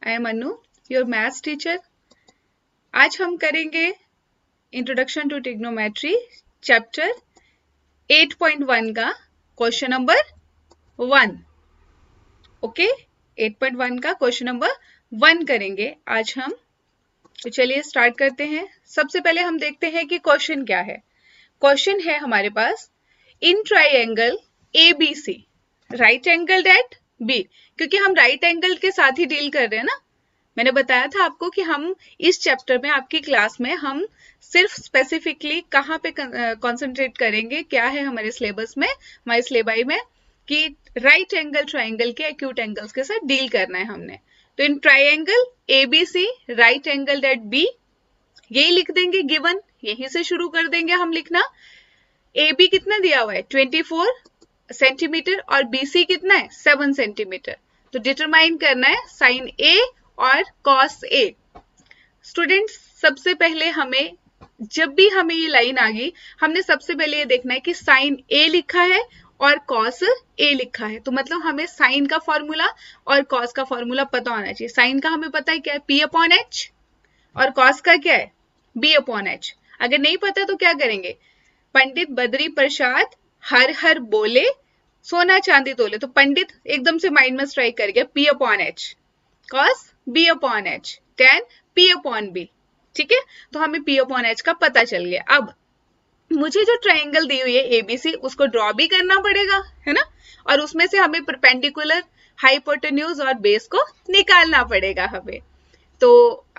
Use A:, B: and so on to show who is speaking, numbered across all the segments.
A: I am Anu, your maths teacher. आज हम करेंगे इंट्रोडक्शन टू ट्रिग्नोमेट्री चैप्टर 8.1 का क्वेश्चन नंबर 1। ओके, 8.1 का क्वेश्चन नंबर 1 करेंगे आज हम। तो चलिए स्टार्ट करते हैं। सबसे पहले हम देखते हैं कि क्वेश्चन क्या है। क्वेश्चन है हमारे पास, in triangle ABC right angle at B, क्योंकि हम राइट एंगल के साथ ही डील कर रहे हैं ना। मैंने बताया था आपको कि हम इस चैप्टर में आपकी क्लास में हम सिर्फ स्पेसिफिकली कहाँ पे कंसंट्रेट करेंगे, क्या है हमारे सिलेबस में, हमारे सिलेबाई में, कि राइट एंगल ट्राइंगल के एक्यूट एंगल्स के साथ डील करना है हमने। तो in triangle ABC right angle at B, यही लिख देंगे गिवन, यहीं से शुरू कर देंगे हम लिखना। AB कितना दिया हुआ है 24 सेंटीमीटर और BC कितना है 7 सेंटीमीटर। तो डिटरमाइन करना है साइन A और कॉस A। स्टूडेंट्स, सबसे पहले हमें, जब भी हमें ये लाइन आ गई, हमने सबसे पहले ये देखना है कि साइन A लिखा है और कॉस A लिखा है। तो मतलब हमें साइन का फॉर्मूला और कॉस का फॉर्मूला पता होना चाहिए। साइन का हमें पता है क्या है P/H और कॉस का क्या है B/H। अगर नहीं पता तो क्या करेंगे, पंडित बद्री प्रसाद हर हर बोले सोना चांदी तोले। तो पंडित एकदम से माइंड में स्ट्राइक कर गया P/H, cos B/H, tan P/B। ठीक है, तो हमें P/H का पता चल गया। अब मुझे जो ट्रायंगल दी हुई है ABC उसको ड्रॉ भी करना पड़ेगा, है ना, और उसमें से हमें परपेंडिकुलर, हाइपोटेन्यूज और बेस को निकालना पड़ेगा हमें। तो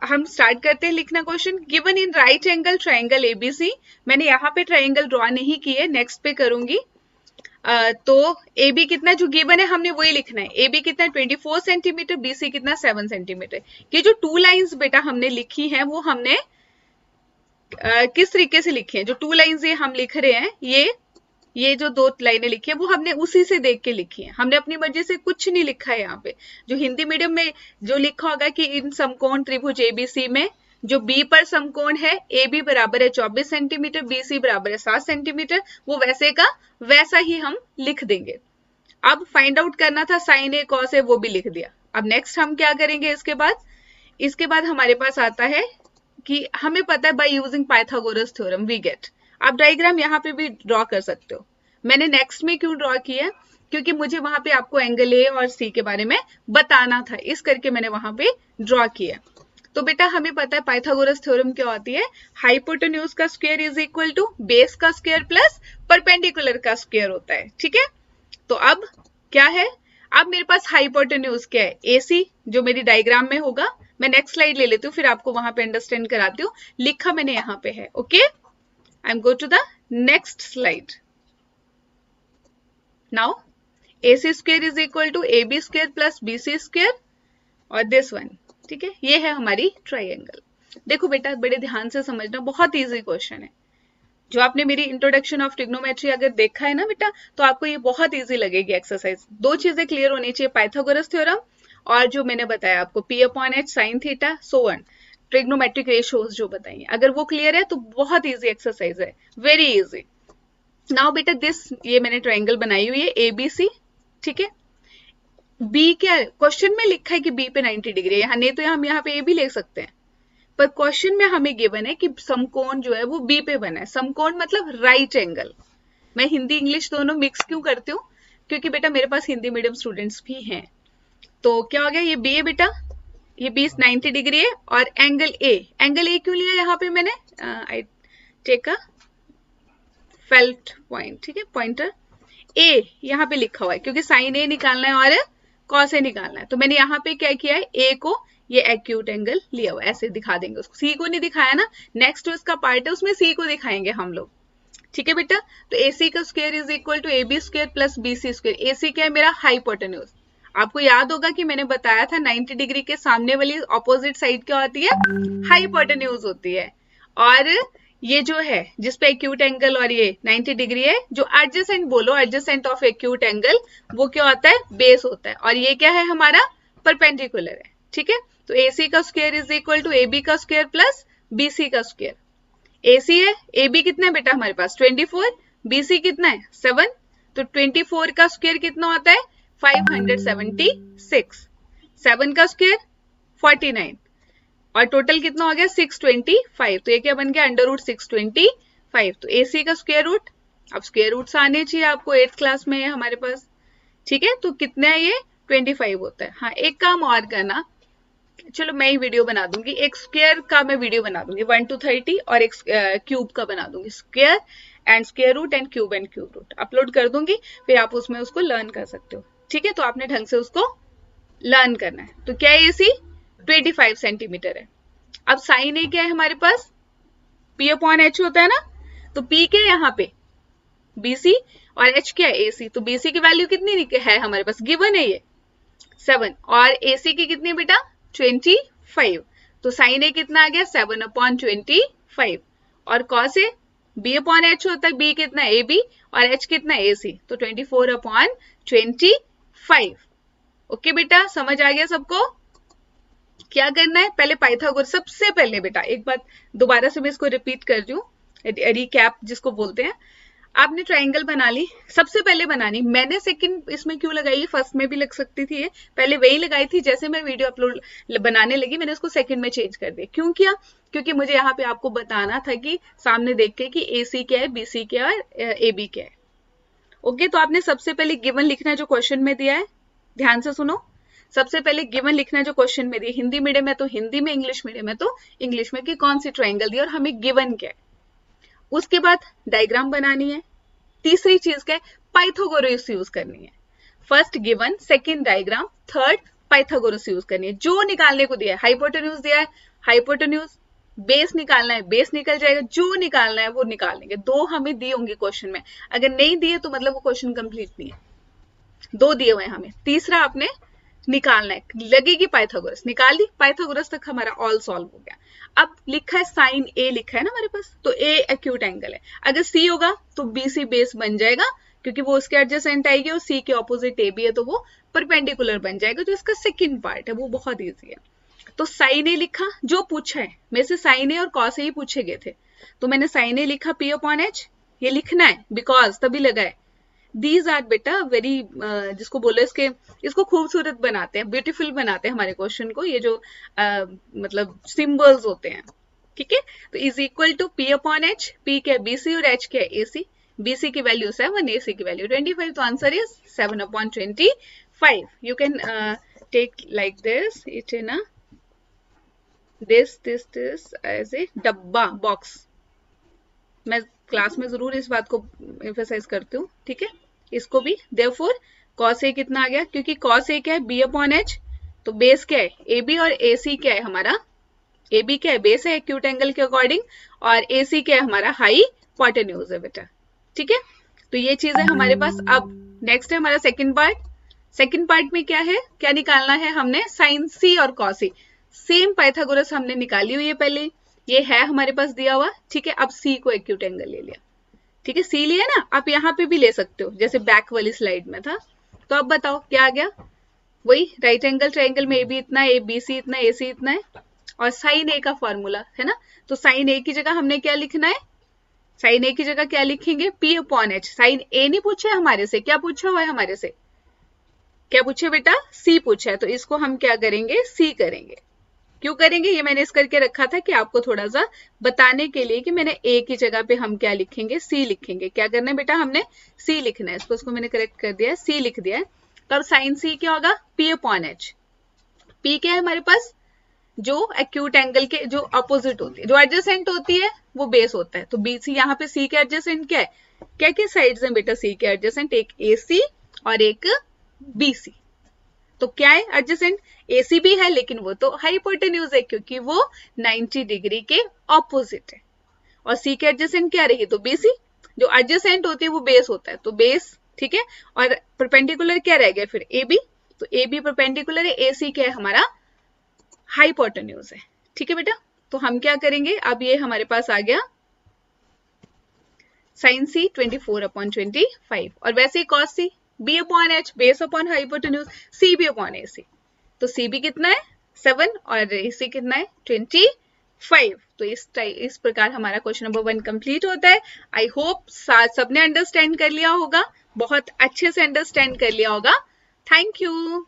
A: हम स्टार्ट करते हैं लिखना question. Given in right angle triangle ABC, मैंने यहाँ पे ट्रायंगल ड्रॉ नहीं की है, नेक्स्ट पे करूंगी। तो AB कितना जो गिवन है हमने वही लिखना है। AB कितना 24 सेंटीमीटर, BC कितना 7 सेंटीमीटर। ये जो टू लाइंस बेटा हमने लिखी हैं वो हमने किस तरीके से लिखी है, जो टू लाइंस ये हम लिख रहे हैं, ये जो दो लाइनें लिखी है वो हमने उसी से देख के लिखी है। हमने अपनी मर्जी से कुछ नहीं लिखा है यहाँ पे। जो हिंदी मीडियम में जो लिखा होगा कि इन समकोण त्रिभुज ABC में जो B पर समकोण है, AB बराबर है 24 सेंटीमीटर, BC बराबर है 7 सेंटीमीटर, वो वैसे का वैसा ही हम लिख देंगे। अब फाइंड आउट करना था साइन A कॉस A, वो भी लिख दिया। अब नेक्स्ट हम क्या करेंगे, इसके बाद हमारे पास आता है कि हमें पता है by using Pythagoras theorem we get. आप डायग्राम यहाँ पे भी ड्रॉ कर सकते हो। मैंने नेक्स्ट में क्यों ड्रॉ किया, क्योंकि मुझे वहां पे आपको एंगल A और C के बारे में बताना था, इस करके मैंने वहां पे ड्रॉ किया। तो बेटा हमें पता है पाइथागोरस थ्योरम क्या होती है, हाइपोटेन्यूज का square is equal to base का स्क्वायर प्लस परपेंडिकुलर का स्क्वायर होता है। ठीक है, तो अब क्या है, अब मेरे पास हाइपोटेन्यूज क्या है AC, जो मेरी डायग्राम में होगा। मैं नेक्स्ट स्लाइड ले लेती हूँ, फिर आपको वहां पे अंडरस्टैंड कराती हूँ। लिखा मैंने यहाँ पे है। Okay, I am go to the next slide. Now AC square is equal to AB square plus BC square और दिस वन। ठीक है, ये है हमारी ट्राइंगल। देखो बेटा बड़े ध्यान से समझना, बहुत इजी क्वेश्चन है। जो आपने मेरी इंट्रोडक्शन ऑफ ट्रिग्नोमेट्री अगर देखा है ना बेटा, तो आपको ये बहुत इजी लगेगी एक्सरसाइज। दो चीजें क्लियर होनी चाहिए, पाइथागोरस थ्योरम और जो मैंने बताया आपको P/H sine theta so on, trigonometric ratios जो बताइए, अगर वो क्लियर है तो बहुत इजी एक्सरसाइज है, वेरी इजी। नाउ बेटा दिस, ये मैंने ट्रायंगल बनाई हुई है ABC। ठीक है, B क्या है, क्वेश्चन में लिखा है कि B पे 90 डिग्री है, नहीं तो हम यहाँ पे A भी ले सकते हैं, पर क्वेश्चन में हमें गिवन है कि समकोण जो है वो B पे बना है। समकोण मतलब राइट एंगल। मैं हिंदी इंग्लिश दोनों मिक्स क्यों करती हूँ, क्योंकि बेटा मेरे पास हिंदी मीडियम स्टूडेंट्स भी हैं। तो क्या हो गया, ये B है बेटा, ये B 90 डिग्री है और एंगल A क्यों लिया यहाँ पे मैंने, I take a felt point. ठीक है, पॉइंटर A यहाँ पे लिखा हुआ है क्योंकि साइन A निकालना है और कॉस A निकालना है। तो मैंने यहाँ पे क्या किया है, A को ये एक्यूट एंगल लिया हुआ है, ऐसे दिखा देंगे उसको। C को नहीं दिखाया ना, नेक्स्ट इसका पार्ट है उसमें C को दिखाएंगे हम लोग। ठीक है बेटा, तो AC का square is equal to AB square plus BC square. AC क्या है मेरा हाइपोटेन्यूज। आपको याद होगा कि मैंने बताया था 90 डिग्री के सामने वाली ऑपोजिट साइड क्या होती है, हाइपोटेन्यूज होती है। और ये जो है जिसपे एक्यूट एंगल और ये 90 डिग्री है, जो एडजेसेंट बोलो, एडजेसेंट ऑफ एक्यूट एंगल, वो क्या होता है, बेस होता है। और ये क्या है हमारा, परपेंडिकुलर है। ठीक है, तो AC का square is equal to AB का स्क्वायर प्लस BC का स्क्वायर। AC है, AB कितना है बेटा हमारे पास 24, BC कितना है 7, तो 24 का स्क्वायर कितना होता है 576, 7 का स्क्वायर 49 और टोटल कितना हो गया 625। तो ये क्या बन गया √625। तो AC का स्क्वायर रूट, अब स्क्वायर रूट्स आने चाहिए आपको, 8th क्लास में है हमारे पास, ठीक है। तो कितना है ये 25 होता है। हाँ एक काम और करना, चलो मैं ही वीडियो बना दूंगी, एक स्क्वायर का मैं वीडियो बना दूंगी 1 to 30 और एक क्यूब का बना दूंगी, square and square root and cube root upload कर दूंगी, फिर आप उसमें उसको लर्न कर सकते हो, ठीक है। तो आपने ढंग से उसको लर्न करना है। तो क्या है AC 25 सेंटीमीटर है। अब साइन ए क्या है हमारे पास, P/H होता है ना, तो P क्या है यहाँ पे BC और H क्या है AC। तो BC की वैल्यू कितनी है हमारे पास, गिवन है ये 7 और AC की कितनी बेटा 25। तो साइन ए कितना आ गया 7/25 और कॉस ए B/H होता है, B कितना AB और H कितना AC, तो 24/25। ओके बेटा समझ आ गया सबको। क्या करना है, पहले पाइथागोरस, सबसे पहले बेटा एक बात दोबारा से मैं इसको रिपीट कर रही हूँ, रिकैप जिसको बोलते हैं। आपने ट्रायंगल बना ली, सबसे पहले बनानी, मैंने सेकंड इसमें क्यों लगाई, फर्स्ट में भी लग सकती थी ये, पहले वही लगाई थी, जैसे मैं वीडियो अपलोड बनाने लगी मैंने उसको सेकंड में चेंज कर दिया। क्यों किया, क्योंकि मुझे यहाँ पे आपको बताना था कि सामने देख के कि AC क्या है, BC क्या है, AB क्या है। ओके, तो आपने सबसे पहले गिवन लिखना है जो क्वेश्चन में दिया है, ध्यान से सुनो। सबसे पहले गिवन लिखना है जो क्वेश्चन में दिया, हिंदी मीडियम है तो हिंदी में, इंग्लिश मीडियम है तो इंग्लिश में, कि कौन सी ट्रायंगल दी और हमें गिवन क्या है। उसके बाद डायग्राम बनानी है। तीसरी चीज क्या है, पाइथागोरस यूज करनी है। First given, second diagram, third Pythagoras use करनी है। जो निकालने को दिया है, हाइपोटेन्यूज दिया है, हाइपोटेन्यूज, बेस निकालना है, बेस निकल जाएगा, जो निकालना है वो निकाल लेंगे। 2 हमें दी होंगी क्वेश्चन में, अगर नहीं दिए तो मतलब वो क्वेश्चन कंप्लीट नहीं है। 2 दिए हुए हैं हमें, तीसरा आपने निकालना है, लगेगी पाइथागोरस, निकाल दी, पाइथागोरस तक हमारा ऑल सॉल्व हो गया। अब लिखा है साइन ए, लिखा है ना हमारे पास, तो ए एक्यूट एंगल है, अगर सी होगा तो BC बेस बन जाएगा, क्योंकि वो उसके एडजेसेंट आएगी, और सी के ऑपोजिट ए भी है तो वो परपेंडिकुलर बन जाएगा, जो इसका सेकंड पार्ट है वो बहुत ईजी है। तो साइन ए लिखा, जो पूछा है मेरे से साइन ए और कॉस ए ही पूछे गए थे, तो मैंने साइन ए लिखा P/H, ये लिखना है बिकॉज तभी लगा है। दीज आर बेटा वेरी, जिसको बोलो इसको खूबसूरत बनाते हैं, ब्यूटीफुल बनाते हैं हमारे क्वेश्चन को, ये जो मतलब सिंबल्स होते हैं, ठीक है। तो is equal to P/H, P क्या है BC और H क्या है AC, BC की वैल्यू 7, AC की वैल्यू 25, तो answer is 7/25। You can take like this, it in a this as a डब्बा बॉक्स। मैं क्लास में जरूर इस बात को एम्फेसाइज करती हूँ, ठीक है। इसको भी therefore cos A कितना आ गया, क्योंकि cos A क्या है B/H, तो बेस क्या है AB और AC क्या है हमारा, AB क्या है बेस है एक्यूट एंगल के अकॉर्डिंग, और AC क्या है हमारा हाइपोटेन्यूज है बेटा, ठीक है। तो ये चीज है हमारे पास। अब नेक्स्ट है हमारा सेकंड पार्ट। सेकंड पार्ट में क्या है, क्या निकालना है हमने, साइन C और cos A, सेम पाइथागोरस हमने निकाली हुई है पहले, ये है हमारे पास दिया हुआ, ठीक है। अब C को एक्यूट एंगल ले लिया, ठीक है, C लिया ना, आप यहाँ पे भी ले सकते हो जैसे बैक वाली स्लाइड में था। तो अब बताओ क्या आ गया, वही राइट एंगल ट्रायंगल में AB इतना है, BC इतना है, AC इतना है, और साइन A का फॉर्मूला है ना। तो साइन A की जगह हमने क्या लिखना है, साइन A की जगह क्या लिखेंगे P/H। साइन A नहीं पूछा है हमारे से, क्या पूछा हुआ है हमारे से, क्या पूछे बेटा C पूछा है, तो इसको हम क्या करेंगे C करेंगे। क्यों करेंगे, ये मैंने इस करके रखा था कि आपको थोड़ा सा बताने के लिए कि मैंने A की जगह पे हम क्या लिखेंगे C लिखेंगे। क्या करना है बेटा, हमने C लिखना है, इसको मैंने करेक्ट कर दिया है, C लिख दिया है। तो अब साइन C क्या होगा P/H। P क्या है हमारे पास, जो एक्यूट एंगल के जो अपोजिट होती है, जो एडजेसेंट होती है वो बेस होता है। तो BC यहाँ पे C के एडजेसेंट क्या है, क्या क्या साइड्स हैं बेटा C के एडजेसेंट, एक AC और एक BC। तो क्या है एडजेसेंट, AC भी है लेकिन वो तो हाइपोटेन्यूज है क्योंकि वो 90 डिग्री के ऑपोजिट है, और C के एडजेसेंट क्या रही, तो BC, जो एडजेसेंट होती है वो बेस होता है, तो बेस, ठीक है। और परपेंडिकुलर क्या रह गया फिर AB, तो AB परपेंडिकुलर है, AC क्या है हमारा हाइपोटेन्यूज है, ठीक है बेटा। तो हम क्या करेंगे, अब ये हमारे पास आ गया साइन C 24/25, और वैसे ही cos C B/H base upon hypotenuse, CB/AC, तो CB कितना है 7 और AC कितना है 25। तो इस प्रकार हमारा क्वेश्चन नंबर 1 कंप्लीट होता है। आई होप सबने अंडरस्टैंड कर लिया होगा, बहुत अच्छे से अंडरस्टैंड कर लिया होगा। Thank you.